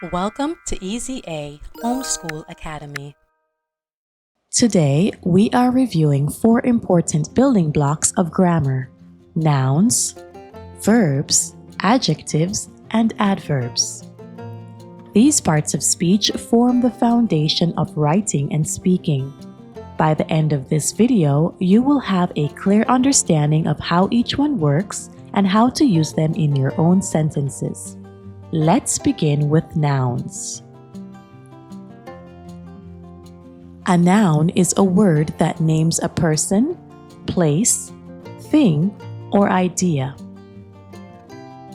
Welcome to Easy A Homeschool Academy. Today, we are reviewing 4 important building blocks of grammar: nouns, verbs, adjectives, and adverbs. These parts of speech form the foundation of writing and speaking. By the end of this video, you will have a clear understanding of how each one works and how to use them in your own sentences. Let's begin with nouns. A noun is a word that names a person, place, thing, or idea.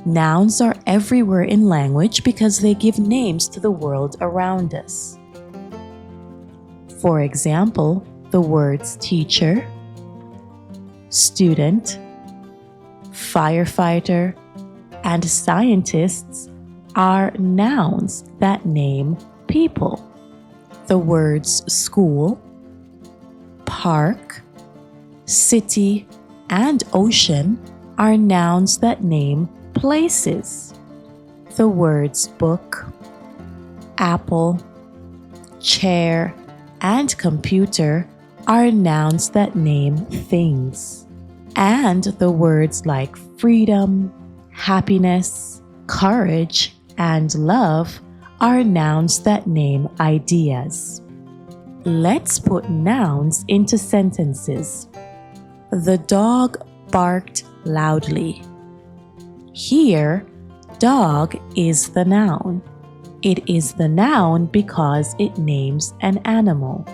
Nouns are everywhere in language because they give names to the world around us. For example, the words teacher, student, firefighter, and scientists are nouns that name people. The words school, park, city, and ocean are nouns that name places. The words book, apple, chair, and computer are nouns that name things. And the words like freedom, happiness, courage, and love are nouns that name ideas. Let's put nouns into sentences. The dog barked loudly. Here, dog is the noun. It is the noun because it names an animal.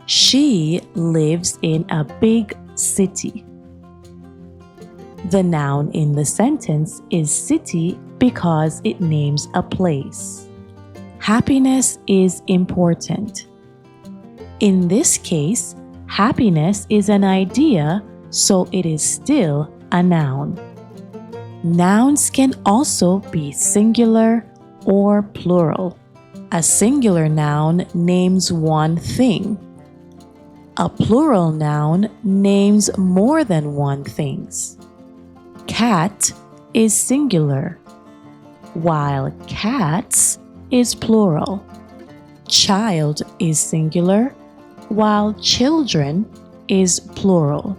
She lives in a big city. The noun in the sentence is city because it names a place. Happiness is important. In this case, happiness is an idea, so it is still a noun. Nouns can also be singular or plural. A singular noun names one thing. A plural noun names more than one thing. Cat is singular, while cats is plural. Child is singular, while children is plural.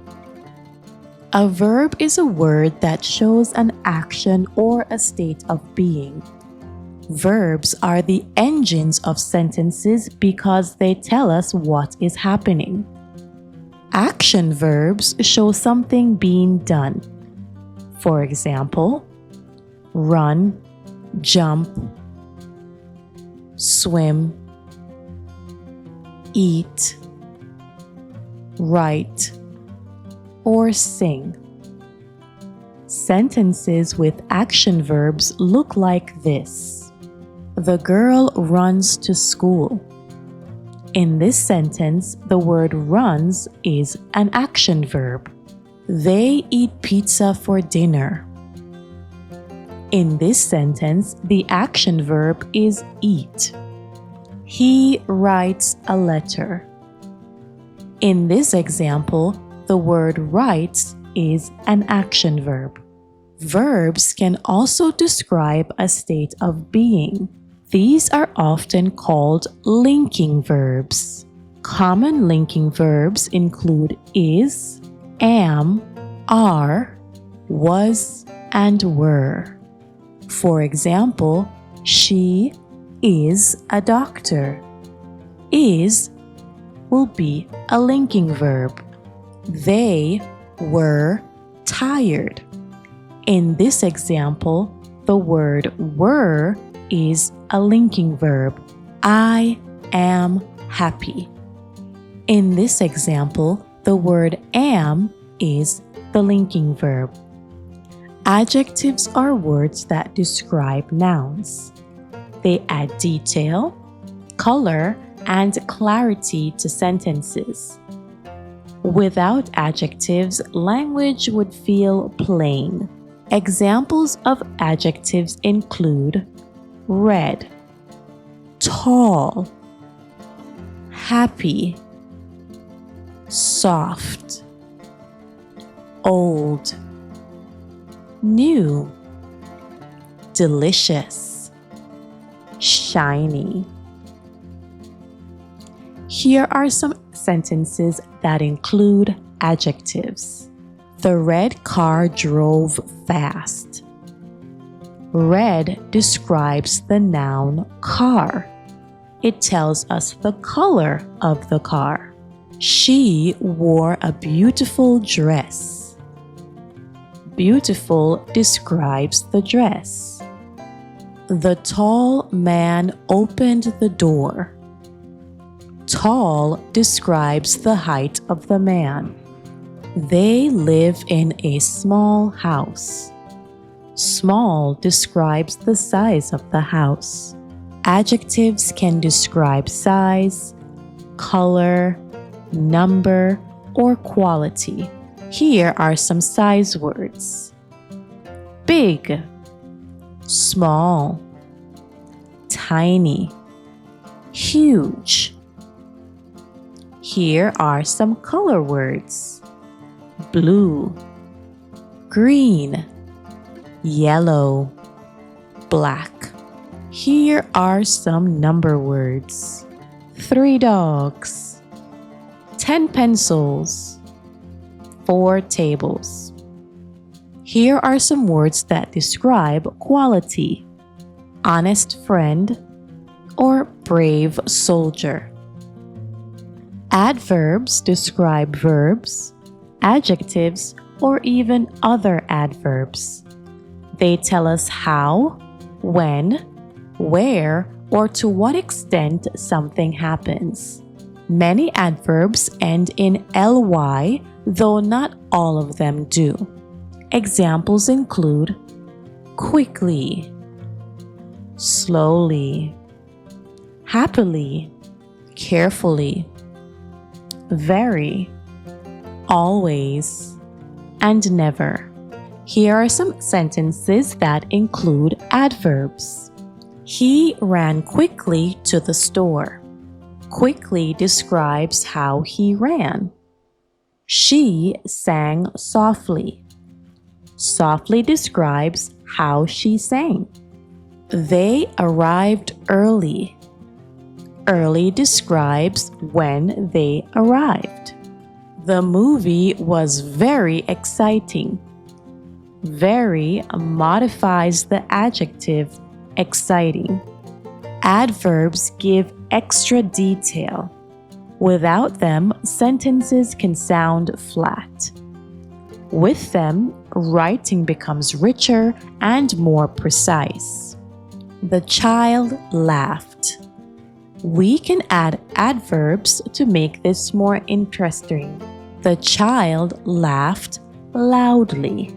A verb is a word that shows an action or a state of being. Verbs are the engines of sentences because they tell us what is happening. Action verbs show something being done. For example, run, jump, swim, eat, write, or sing. Sentences with action verbs look like this. The girl runs to school. In this sentence, the word runs is an action verb. They eat pizza for dinner. In this sentence, the action verb is eat. He writes a letter. In this example, the word writes is an action verb. Verbs can also describe a state of being. These are often called linking verbs. Common linking verbs include is, am, are, was, and were. For example, she is a doctor. Is will be a linking verb. They were tired. In this example, the word were is a linking verb. I am happy. In this example, the word am is the linking verb. Adjectives are words that describe nouns. They add detail, color, and clarity to sentences. Without adjectives, language would feel plain. Examples of adjectives include red, tall, happy, soft, old, new, delicious, shiny. Here are some sentences that include adjectives. The red car drove fast. Red describes the noun car. It tells us the color of the car. She wore a beautiful dress. Beautiful describes the dress. The tall man opened the door. Tall describes the height of the man. They live in a small house. Small describes the size of the house. Adjectives can describe size, color, number, or quality. Here are some size words. Big, small, tiny, huge. Here are some color words. Blue, green, yellow, black. Here are some number words. 3 dogs, 10 pencils, 4 tables. Here are some words that describe quality. Honest friend or brave soldier. Adverbs describe verbs, adjectives, or even other adverbs. They tell us how, when, where, or to what extent something happens. Many adverbs end in ly, though not all of them do. Examples include quickly, slowly, happily, carefully, very, always, and never. Here are some sentences that include adverbs. He ran quickly to the store. Quickly describes how he ran. She sang softly. Softly describes how she sang. They arrived early. Early describes when they arrived. The movie was very exciting. Very modifies the adjective exciting. Adverbs give extra detail. Without them, sentences can sound flat. With them, writing becomes richer and more precise. The child laughed. We can add adverbs to make this more interesting. The child laughed loudly.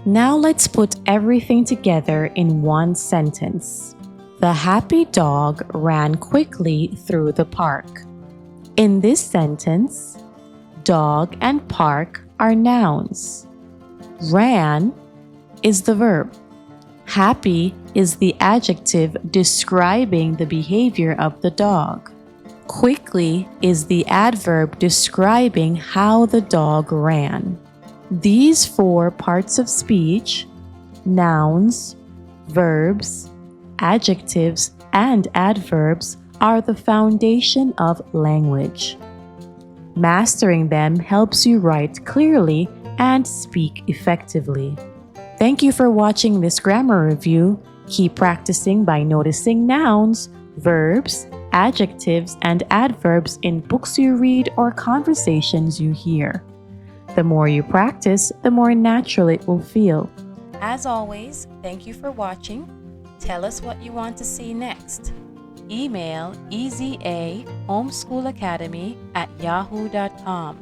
Now let's put everything together in one sentence. The happy dog ran quickly through the park. In this sentence, dog and park are nouns. Ran is the verb. Happy is the adjective describing the behavior of the dog. Quickly is the adverb describing how the dog ran. These 4 parts of speech, nouns, verbs, adjectives, and adverbs, are the foundation of language. Mastering them helps you write clearly and speak effectively. Thank you for watching this grammar review. Keep practicing by noticing nouns, verbs, adjectives, and adverbs in books you read or conversations you hear. The more you practice, the more natural it will feel. As always, thank you for watching. Tell us what you want to see next. Email ezahomeschoolacademy@yahoo.com.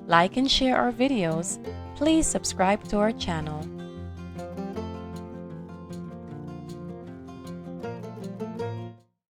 Like and share our videos. Please subscribe to our channel.